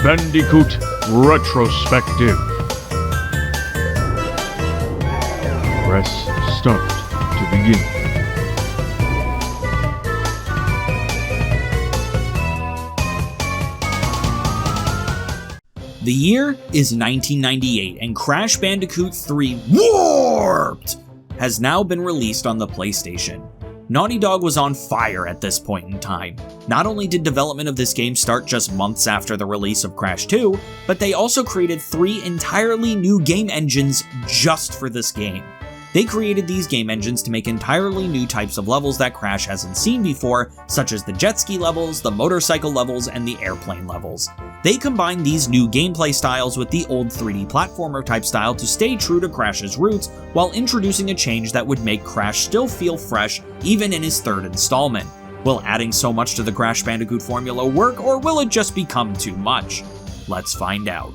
Bandicoot Retrospective. Press start to begin. The year is 1998 and Crash Bandicoot 3 Warped has now been released on the PlayStation. Naughty Dog was on fire at this point in time. Not only did development of this game start just months after the release of Crash 2, but they also created 3 entirely new game engines just for this game. They created these game engines to make entirely new types of levels that Crash hasn't seen before, such as the jet ski levels, the motorcycle levels, and the airplane levels. They combined these new gameplay styles with the old 3D platformer type style to stay true to Crash's roots, while introducing a change that would make Crash still feel fresh even in his 3rd installment. Will adding so much to the Crash Bandicoot formula work, or will it just become too much? Let's find out.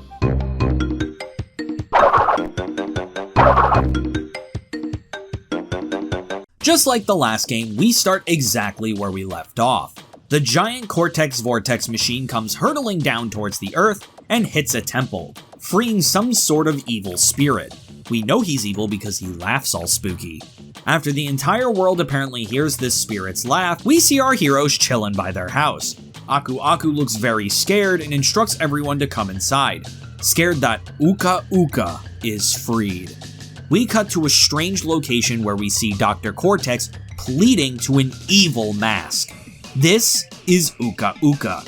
Just like the last game, we start exactly where we left off. The giant Cortex Vortex machine comes hurtling down towards the Earth and hits a temple, freeing some sort of evil spirit. We know he's evil because he laughs all spooky. After the entire world apparently hears this spirit's laugh, we see our heroes chillin' by their house. Aku Aku looks very scared and instructs everyone to come inside, scared that Uka Uka is freed. We cut to a strange location where we see Dr. Cortex pleading to an evil mask. This is Uka Uka.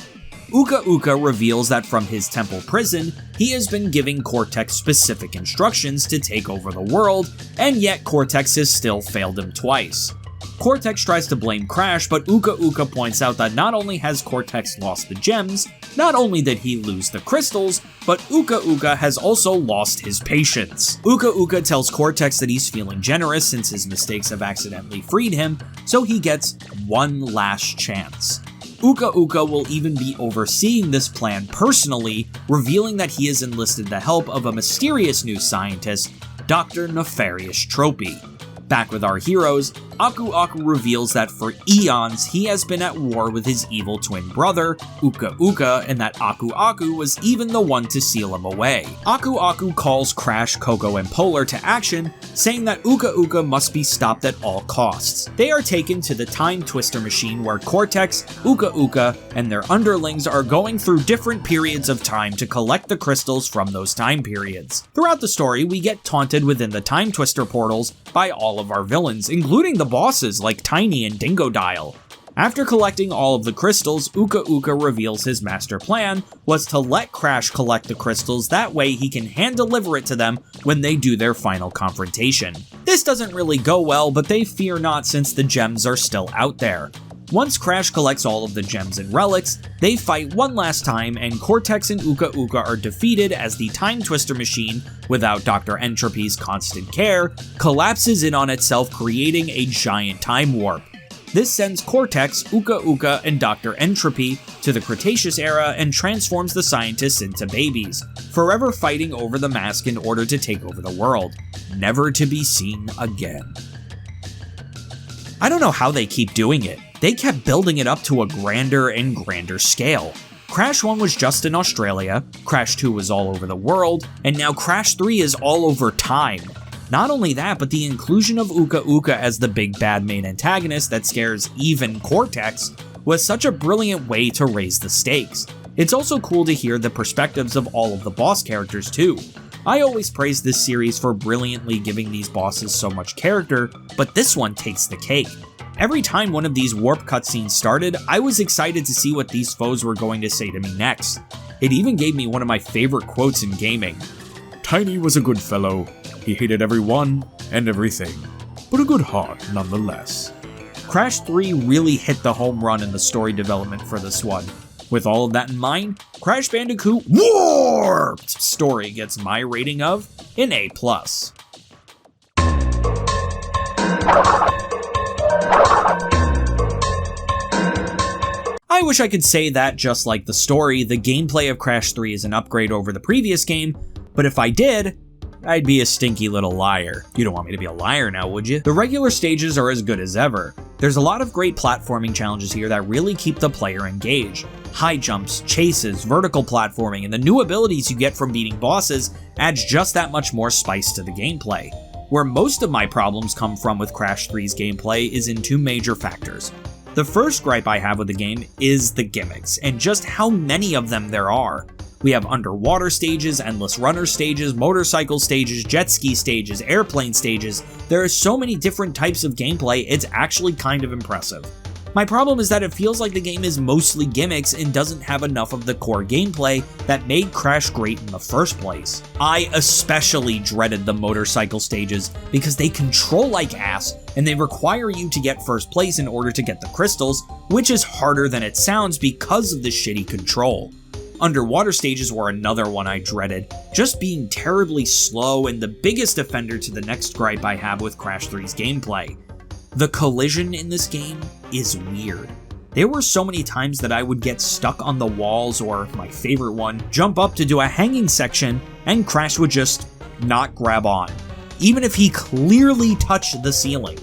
Uka Uka reveals that from his temple prison, he has been giving Cortex specific instructions to take over the world, and yet Cortex has still failed him twice. Cortex tries to blame Crash, but Uka Uka points out that not only has Cortex lost the gems, not only did he lose the crystals, but Uka Uka has also lost his patience. Uka Uka tells Cortex that he's feeling generous since his mistakes have accidentally freed him, so he gets one last chance. Uka Uka will even be overseeing this plan personally, revealing that he has enlisted the help of a mysterious new scientist, Dr. Nefarious Tropy. Back with our heroes, Aku Aku reveals that for eons he has been at war with his evil twin brother, Uka Uka, and that Aku Aku was even the one to seal him away. Aku Aku calls Crash, Coco, and Polar to action, saying that Uka Uka must be stopped at all costs. They are taken to the Time Twister machine where Cortex, Uka Uka, and their underlings are going through different periods of time to collect the crystals from those time periods. Throughout the story, we get taunted within the Time Twister portals by all of our villains, including the bosses like Tiny and Dingodile. After collecting all of the crystals, Uka Uka reveals his master plan was to let Crash collect the crystals, that way he can hand-deliver it to them when they do their final confrontation. This doesn't really go well, but they fear not since the gems are still out there. Once Crash collects all of the gems and relics, they fight one last time and Cortex and Uka Uka are defeated as the Time Twister machine, without Dr. Entropy's constant care, collapses in on itself, creating a giant time warp. This sends Cortex, Uka Uka, and Dr. Entropy to the Cretaceous era and transforms the scientists into babies, forever fighting over the mask in order to take over the world, never to be seen again. I don't know how they keep doing it. They kept building it up to a grander and grander scale. Crash 1 was just in Australia, Crash 2 was all over the world, and now Crash 3 is all over time. Not only that, but the inclusion of Uka Uka as the big bad main antagonist that scares even Cortex was such a brilliant way to raise the stakes. It's also cool to hear the perspectives of all of the boss characters too. I always praise this series for brilliantly giving these bosses so much character, but this one takes the cake. Every time one of these warp cutscenes started, I was excited to see what these foes were going to say to me next. It even gave me one of my favorite quotes in gaming. Tiny was a good fellow. He hated everyone and everything, but a good heart nonetheless. Crash 3 really hit the home run in the story development for this one. With all of that in mind, Crash Bandicoot Warped story gets my rating of an A+. I wish I could say that just like the story, the gameplay of Crash 3 is an upgrade over the previous game, but if I did, I'd be a stinky little liar. You don't want me to be a liar now, would you? The regular stages are as good as ever. There's a lot of great platforming challenges here that really keep the player engaged. High jumps, chases, vertical platforming, and the new abilities you get from beating bosses adds just that much more spice to the gameplay. Where most of my problems come from with Crash 3's gameplay is in two major factors. The first gripe I have with the game is the gimmicks, and just how many of them there are. We have underwater stages, endless runner stages, motorcycle stages, jet ski stages, airplane stages. There are so many different types of gameplay, it's actually kind of impressive. My problem is that it feels like the game is mostly gimmicks and doesn't have enough of the core gameplay that made Crash great in the first place. I especially dreaded the motorcycle stages because they control like ass and they require you to get first place in order to get the crystals, which is harder than it sounds because of the shitty control. Underwater stages were another one I dreaded, just being terribly slow and the biggest offender to the next gripe I have with Crash 3's gameplay. The collision in this game is weird. There were so many times that I would get stuck on the walls or, my favorite one, jump up to do a hanging section and Crash would just not grab on, even if he clearly touched the ceiling.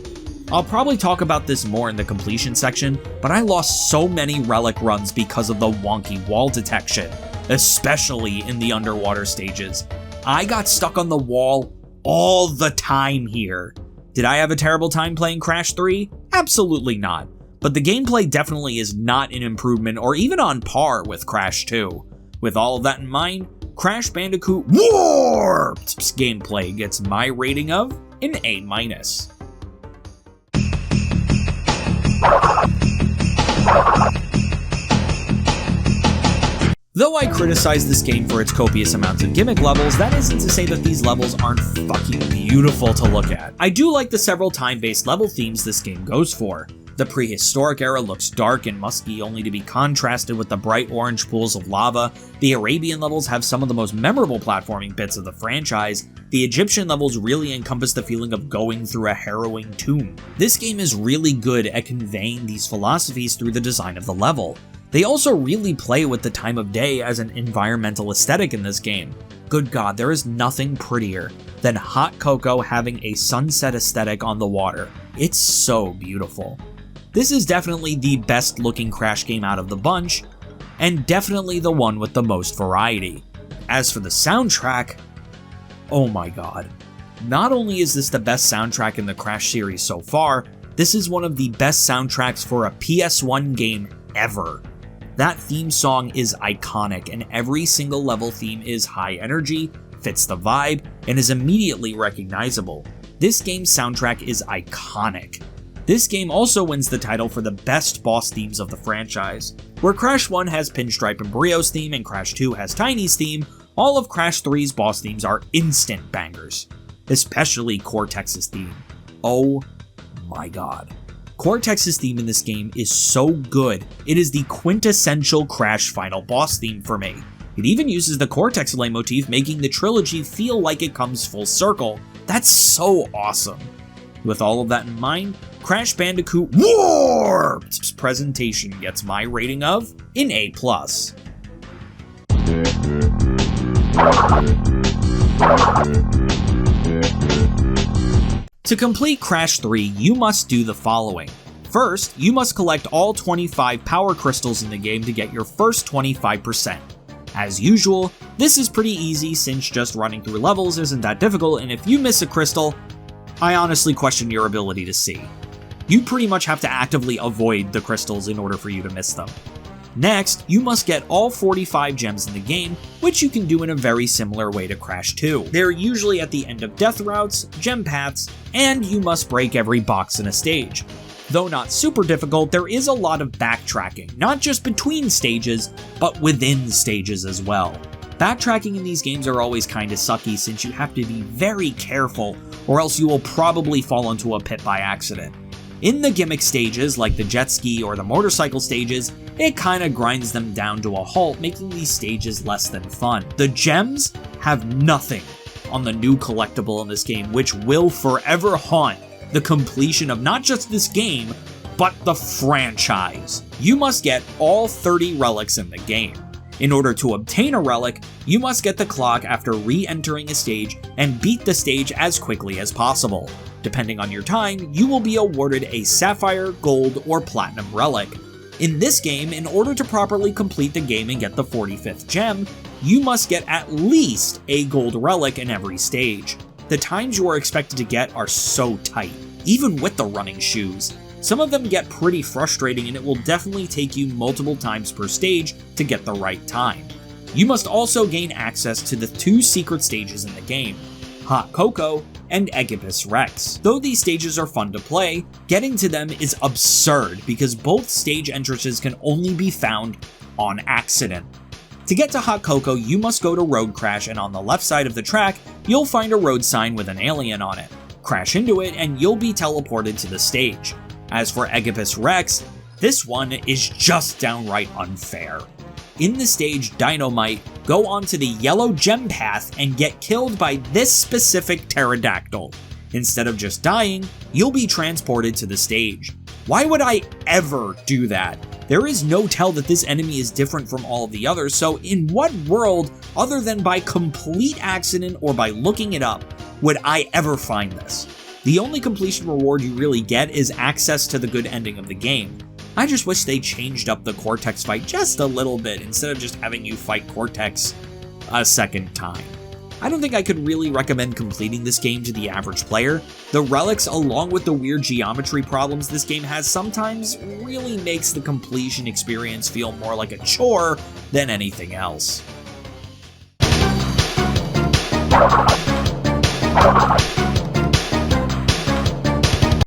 I'll probably talk about this more in the completion section, but I lost so many relic runs because of the wonky wall detection, especially in the underwater stages. I got stuck on the wall all the time here. Did I have a terrible time playing Crash 3? Absolutely not. But the gameplay definitely is not an improvement or even on par with Crash 2. With all of that in mind, Crash Bandicoot Warped's gameplay gets my rating of an A-. Though I criticize this game for its copious amounts of gimmick levels, that isn't to say that these levels aren't fucking beautiful to look at. I do like the several time-based level themes this game goes for. The prehistoric era looks dark and musky only to be contrasted with the bright orange pools of lava. The Arabian levels have some of the most memorable platforming bits of the franchise. The Egyptian levels really encompass the feeling of going through a harrowing tomb. This game is really good at conveying these philosophies through the design of the level. They also really play with the time of day as an environmental aesthetic in this game. Good God, there is nothing prettier than hot cocoa having a sunset aesthetic on the water. It's so beautiful. This is definitely the best looking Crash game out of the bunch, and definitely the one with the most variety. As for the soundtrack, oh my god. Not only is this the best soundtrack in the Crash series so far, this is one of the best soundtracks for a PS1 game ever. That theme song is iconic, and every single level theme is high energy, fits the vibe, and is immediately recognizable. This game's soundtrack is iconic. This game also wins the title for the best boss themes of the franchise. Where Crash 1 has Pinstripe and Brio's theme and Crash 2 has Tiny's theme, all of Crash 3's boss themes are instant bangers. Especially Cortex's theme. Oh my god. Cortex's theme in this game is so good, it is the quintessential Crash final boss theme for me. It even uses the Cortex leitmotif, making the trilogy feel like it comes full circle. That's so awesome. With all of that in mind, Crash Bandicoot Warped's presentation gets my rating of an A+. To complete Crash 3, you must do the following. First, you must collect all 25 power crystals in the game to get your first 25%. As usual, this is pretty easy since just running through levels isn't that difficult, and if you miss a crystal, I honestly question your ability to see. You pretty much have to actively avoid the crystals in order for you to miss them. Next, you must get all 45 gems in the game, which you can do in a very similar way to Crash 2. They're usually at the end of death routes, gem paths, and you must break every box in a stage. Though not super difficult, there is a lot of backtracking, not just between stages, but within stages as well. Backtracking in these games are always kinda sucky since you have to be very careful, or else you will probably fall into a pit by accident. In the gimmick stages, like the jet ski or the motorcycle stages, it kinda grinds them down to a halt, making these stages less than fun. The gems have nothing on the new collectible in this game, which will forever haunt the completion of not just this game, but the franchise. You must get all 30 relics in the game. In order to obtain a relic, you must get the clock after re-entering a stage and beat the stage as quickly as possible. Depending on your time, you will be awarded a sapphire, gold, or platinum relic. In this game, in order to properly complete the game and get the 45th gem, you must get at least a gold relic in every stage. The times you are expected to get are so tight, even with the running shoes. Some of them get pretty frustrating and it will definitely take you multiple times per stage to get the right time. You must also gain access to the 2 secret stages in the game, Hot Cocoa and Eggipus Rex. Though these stages are fun to play, getting to them is absurd because both stage entrances can only be found on accident. To get to Hot Cocoa, you must go to Road Crash, and on the left side of the track, you'll find a road sign with an alien on it. Crash into it and you'll be teleported to the stage. As for Eggipus Rex, this one is just downright unfair. In the stage Dynamite, go onto the yellow gem path and get killed by this specific pterodactyl. Instead of just dying, you'll be transported to the stage. Why would I ever do that? There is no tell that this enemy is different from all of the others, so in what world, other than by complete accident or by looking it up, would I ever find this? The only completion reward you really get is access to the good ending of the game. I just wish they changed up the Cortex fight just a little bit instead of just having you fight Cortex a second time. I don't think I could really recommend completing this game to the average player. The relics, along with the weird geometry problems this game has, sometimes really makes the completion experience feel more like a chore than anything else.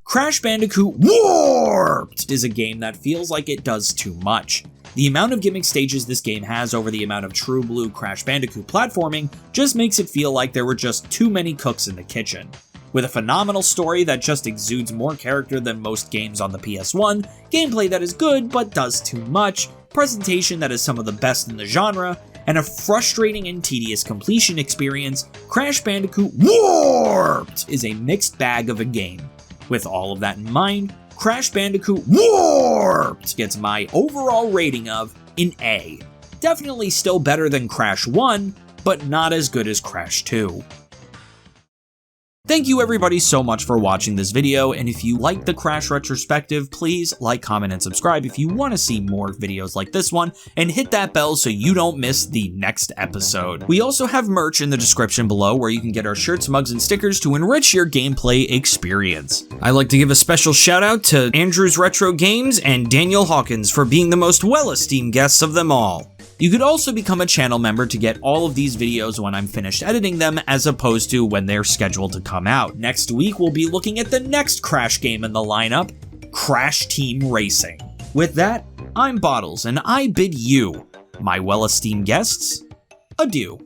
Crash Bandicoot Warped is a game that feels like it does too much. The amount of gimmick stages this game has over the amount of true blue Crash Bandicoot platforming just makes it feel like there were just too many cooks in the kitchen. With a phenomenal story that just exudes more character than most games on the PS1, gameplay that is good but does too much, presentation that is some of the best in the genre, and a frustrating and tedious completion experience, Crash Bandicoot Warped is a mixed bag of a game. With all of that in mind, Crash Bandicoot Warped gets my overall rating of an A. Definitely still better than Crash 1, but not as good as Crash 2. Thank you everybody so much for watching this video, and if you like the Crash retrospective, please like, comment, and subscribe if you want to see more videos like this one, and hit that bell so you don't miss the next episode. We also have merch in the description below where you can get our shirts, mugs, and stickers to enrich your gameplay experience. I'd like to give a special shout out to Andrews Retro Games and Daniel Hawkins for being the most well-esteemed guests of them all. You could also become a channel member to get all of these videos when I'm finished editing them, as opposed to when they're scheduled to come out. Next week, we'll be looking at the next Crash game in the lineup, Crash Team Racing. With that, I'm Bottles, and I bid you, my well-esteemed guests, adieu.